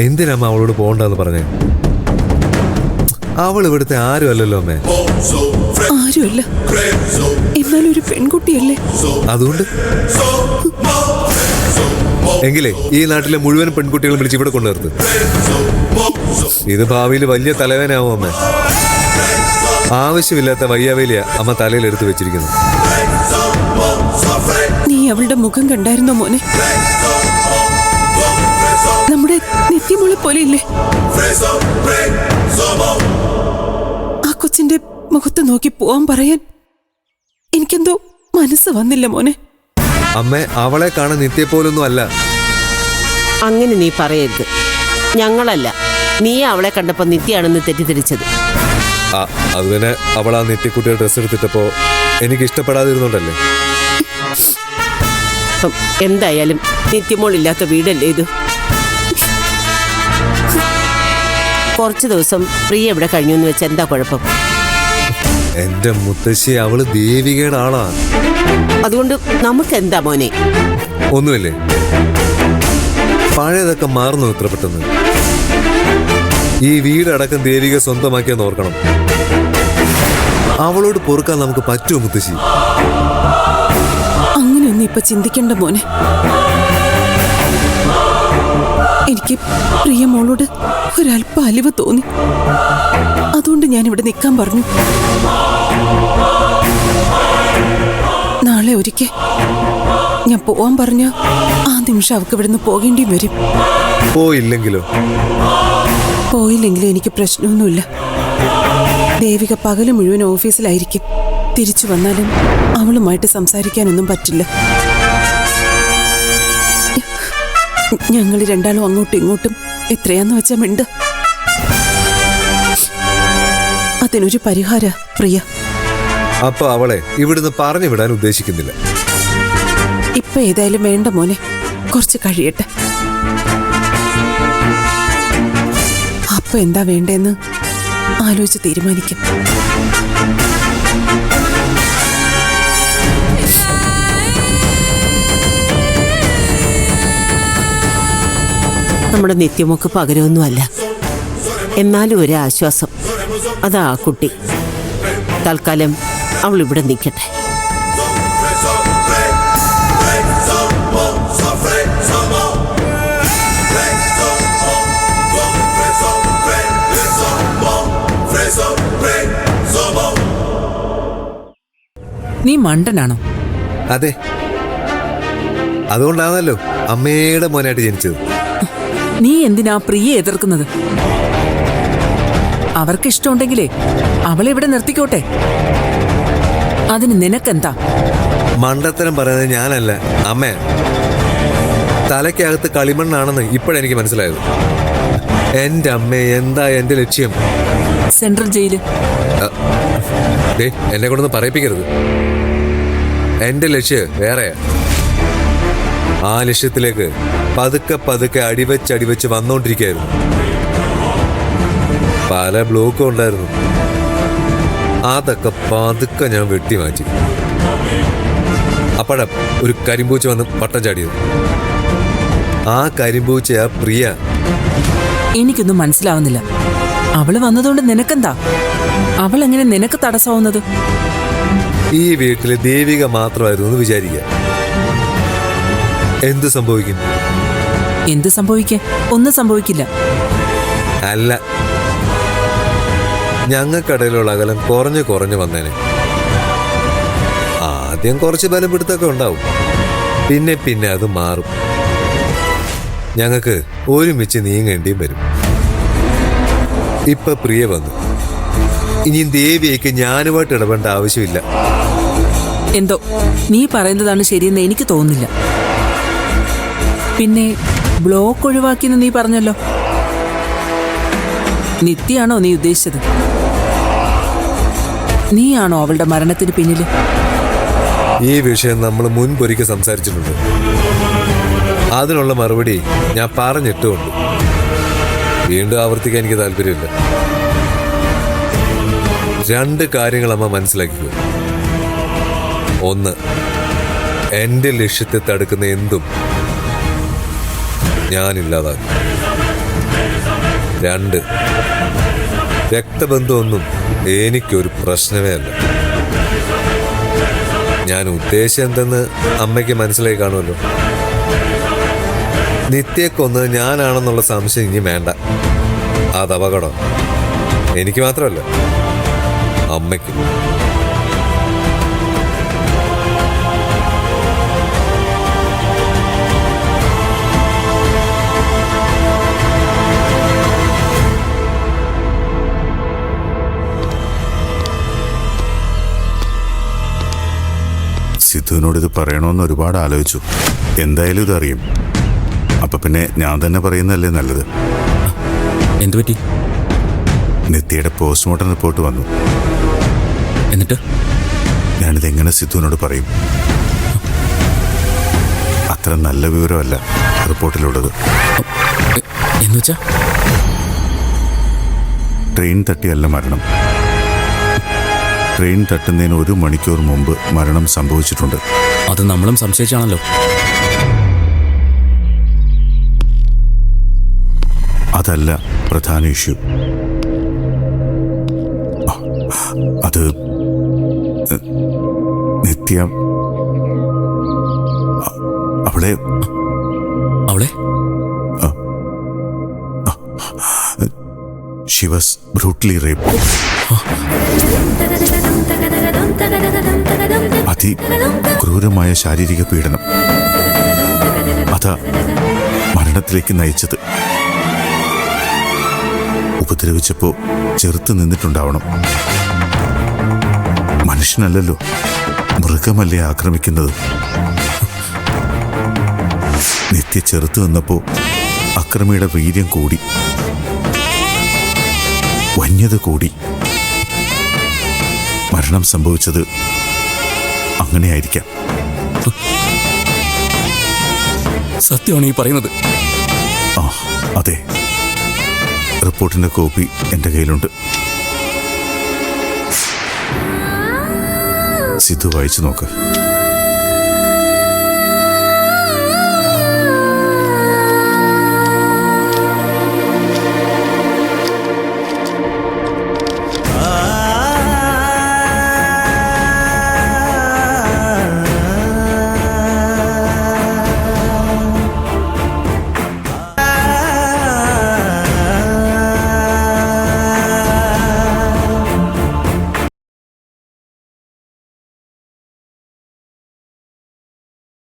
എന്തിനമ്മ അവളോട് പോകണ്ടെന്ന് പറഞ്ഞേ? അവൾ ഇവിടുത്തെ ആരും അല്ലല്ലോ അമ്മേ. ആരുമല്ല, എന്നാലും ഒരു പെൺകുട്ടിയല്ലേ. അതുകൊണ്ട് എങ്കിലേ ഈ നാട്ടിലെ മുഴുവൻ പെൺകുട്ടികളും വിളിച്ച് ഇവിടെ കൊണ്ടുവരുത്. ഇത് ഭാവിയിൽ വലിയ തലവേനാവും അമ്മ. ആവശ്യമില്ലാത്ത വയ്യാവേലിയ അമ്മ തലയിൽ എടുത്തു വെച്ചിരിക്കുന്നു. നീ അവളുടെ മുഖം കണ്ടായിരുന്നോ മോനെ? നമ്മുടെ നിത്യമോളെ പോലെ ഇല്ലേ? ആ കൊച്ചിന്റെ മുഖത്ത് നോക്കി പോവാൻ പറയാൻ എനിക്കെന്തോ മനസ്സ് വന്നില്ല മോനെ. അമ്മ അവളെ കാണാൻ നിത്യ പോലൊന്നും അല്ല. അങ്ങനെ നീ പറയരുത്. ഞങ്ങളല്ല, നീ അവളെ കണ്ടപ്പോ നിത്യാണെന്ന് തെറ്റിദ്ധരിച്ചത്. അത് തന്നെ അവൾ ആ നിത്യക്കുട്ടിയുടെ ഡ്രസ്സ് എടുത്തിട്ടപ്പോ എനിക്ക് ഇഷ്ടപ്പെടാതിരുന്നുണ്ടല്ലേ. എന്തായാലും നിത്യമോളില്ലാത്ത വീടല്ലേ ഇത്. കുറച്ചു ദിവസം പ്രിയ ഇവിടെ കഴിഞ്ഞു എന്ന് വെച്ചാൽ എന്താ കുഴപ്പം? എന്റെ മുത്തശ്ശി അവള് ദേവികയുടെ ആളാ. അതുകൊണ്ട് നമുക്ക് എന്താ മോനെ? ഒന്നുമില്ലേ, പഴയതൊക്കെ മാറുന്നു ഇത്ര പെട്ടെന്ന്. ഈ വീടടക്കം ദേവിക സ്വന്തമാക്കിയെന്ന് ഓർക്കണം. അവളോട് പൊറുക്കാൻ നമുക്ക് പറ്റുമോ മുത്തശ്ശി? അങ്ങനെയൊന്നും ഇപ്പൊ ചിന്തിക്കണ്ട മോനെ. എനിക്ക് പ്രിയ മോളോട് ഒരല്പം അലിവ് തോന്നി. അതുകൊണ്ട് ഞാൻ ഇവിടെ നിൽക്കാൻ പറഞ്ഞു. നാളെ ഒരിക്കൽ ഞാൻ പോവാൻ പറഞ്ഞ ആ നിമിഷം അവൾക്ക് ഇവിടുന്ന് പോകേണ്ടിയും വരും. പോയില്ലെങ്കിലും എനിക്ക് പ്രശ്നമൊന്നുമില്ല. ദേവിക പകല് മുഴുവൻ ഓഫീസിലായിരിക്കും. തിരിച്ചു വന്നാലും അവളുമായിട്ട് സംസാരിക്കാനൊന്നും പറ്റില്ല. ഞങ്ങൾ രണ്ടാളും അങ്ങോട്ടും ഇങ്ങോട്ടും എത്രയാന്ന് വെച്ചാ മിണ്ട. അതിനൊരു പരിഹാര പ്രിയ. അപ്പൊ അവളെ ഇവിടുന്ന് പറഞ്ഞു വിടാൻ ഉദ്ദേശിക്കുന്നില്ല. ഇപ്പൊ ഏതായാലും വേണ്ട മോനെ, കുറച്ച് കഴിയട്ടെ. അപ്പൊ എന്താ വേണ്ടെന്ന് ആലോചിച്ച് തീരുമാനിക്കും. നമ്മുടെ നിത്യമൊക്കെ പകരമൊന്നുമല്ല, എന്നാലും ഒരു ആശ്വാസം. അതാ ആ കുട്ടി. തൽക്കാലം അവൾ ഇവിടെ നിൽക്കട്ടെ. നീ മണ്ടനാണോ? അതെ, അതുകൊണ്ടാണല്ലോ അമ്മയുടെ മോനായിട്ട് ജനിച്ചത്. നീ എന്തിനാ പ്രിയെ എതിർക്കുന്നത്? അവർക്ക് ഇഷ്ടമുണ്ടെങ്കിലേ അവളെ ഇവിടെ നിർത്തിക്കോട്ടെ. അതിന് നിനക്കെന്താ? മണ്ടത്തരം പറയുന്നത് ഞാനല്ല അമ്മ. തലയ്ക്കകത്ത് കളിമണ്ണാണെന്ന് ഇപ്പോഴെനിക്ക് മനസ്സിലായത്. എന്റെ അമ്മ, എന്താ എന്റെ ലക്ഷ്യം? സെൻട്രൽ ജയില്. എന്നെ കൊണ്ടൊന്ന് പറയിപ്പിക്കരുത്. എന്റെ ലക്ഷ്യം വേറെയാ. ആ ലക്ഷ്യത്തിലേക്ക് പതുക്കെ പതുക്കെ അടിവെച്ച് വന്നോണ്ടിരിക്കുകയായിരുന്നു. പല ബ്ലോക്കും ഉണ്ടായിരുന്നു. അതൊക്കെ പതുക്കെ ഞാൻ വെട്ടിമാറ്റി. അപ്പോഴാ ഒരു കരിമ്പൂച്ച വന്ന് പട്ടം ചാടിയത്. ആ കരിമ്പൂച്ചയാ പ്രിയ. എനിക്കൊന്നും മനസ്സിലാവുന്നില്ല. അവള് വന്നതുകൊണ്ട് നിനക്കെന്താ? അവൾ എങ്ങനെ നിനക്ക് തടസ്സമാവുന്നത്? ഈ വീട്ടില് ദേവിക മാത്രമായിരുന്നു എന്ന് വിചാരിക്കുക. എന്ത് സംഭവിക്കും? എന്ത് സംഭവിക്കാൻ? ഒന്നും സംഭവിക്കില്ല. അല്ല, ഞങ്ങൾക്കിടയിലുള്ള അകലം കുറഞ്ഞു വന്നേനെ. ആദ്യം കുറച്ച് ബലം പിടുത്തൊക്കെ ഉണ്ടാവും, പിന്നെ അത് മാറും. ഞങ്ങൾക്ക് ഒരുമിച്ച് നീങ്ങേണ്ടിയും വരും. ഇപ്പൊ പ്രിയ വന്നു. ഇനി ദേവിയേക്ക് ഞാനുമായിട്ട് ഇടപെടേണ്ട ആവശ്യമില്ല. എന്തോ നീ പറയുന്നതാണ് ശരിയെന്ന് എനിക്ക് തോന്നുന്നില്ല. പിന്നെ ബ്ലോക്ക് ഒഴിവാക്കിയെന്ന് നീ പറഞ്ഞല്ലോ. നിത്യാണോ നീ ഉദ്ദേശിച്ചത്? നീയാണോ അവളുടെ മരണത്തിന് പിന്നില്? ഈ വിഷയം നമ്മൾ മുൻപൊരിക്കൽ സംസാരിച്ചിട്ടുണ്ട്. അതിനുള്ള മറുപടി ഞാൻ പറഞ്ഞിട്ടുമുണ്ട്. വീണ്ടും ആവർത്തിക്കാൻ എനിക്ക് താല്പര്യമില്ല. രണ്ട് കാര്യങ്ങൾ അമ്മ മനസ്സിലാക്കുക. ഒന്ന്, എന്റെ ലക്ഷ്യത്തെ തടുക്കുന്ന എന്തും ഞാനില്ലാതാക്കും. 2, രക്തബന്ധമൊന്നും എനിക്കൊരു പ്രശ്നമേ അല്ല. ഞാൻ ഉദ്ദേശം എന്തെന്ന് അമ്മയ്ക്ക് മനസ്സിലായി കാണുമല്ലോ. നിത്യയെ കൊന്നത് ഞാനാണെന്നുള്ള സംശയം ഇനി വേണ്ട. അത് അപകടം എനിക്ക് മാത്രമല്ല, അമ്മയ്ക്കും. സിദ്ധുവിനോട് ഇത് പറയണമെന്ന് ഒരുപാട് ആലോചിച്ചു. എന്തായാലും ഇതറിയും. അപ്പൊ പിന്നെ ഞാൻ തന്നെ പറയുന്നതല്ലേ നല്ലത്. എന്തു പറ്റി? നിത്യയുടെ പോസ്റ്റ്മോർട്ടം റിപ്പോർട്ട് വന്നു. എന്നിട്ട് ഞാനിതെങ്ങനെ സിദ്ധുവിനോട് പറയും? അത്ര നല്ല വിവരമല്ല റിപ്പോർട്ടിലുള്ളത്. എന്നുവെച്ചാ ട്രെയിൻ തട്ടിയല്ല മരണം. ട്രെയിൻ തട്ടുന്നതിന് 1 മണിക്കൂർ മുമ്പ് മരണം സംഭവിച്ചിട്ടുണ്ട്. അത് നമ്മളും സംശയിച്ചാണല്ലോ. അതല്ല പ്രധാന ഇഷ്യൂ. അത് നിത്യ അവളെ she was brutally raped. അതിക്രൂരമായ ശാരീരിക പീഡനം. അതാ മരണത്തിലേക്ക് നയിച്ചത്. ഉപദ്രവിച്ചപ്പോ ചെറുത്ത് നിന്നിട്ടുണ്ടാവണം. മനുഷ്യനല്ലല്ലോ, മൃഗമല്ലേ ആക്രമിക്കുന്നത്. നിത്യ ചെറുത്ത് നിന്നപ്പോ അക്രമിയുടെ വീര്യം കൂടി, വന്യത കൂടി. മരണം സംഭവിച്ചത് അങ്ങനെയായിരിക്കാം. സത്യമാണ് ഈ പറയുന്നത്? ആ അതെ. റിപ്പോർട്ടിന്റെ കോപ്പി എൻ്റെ കയ്യിലുണ്ട്. സിദ്ധു വായിച്ചു നോക്ക്.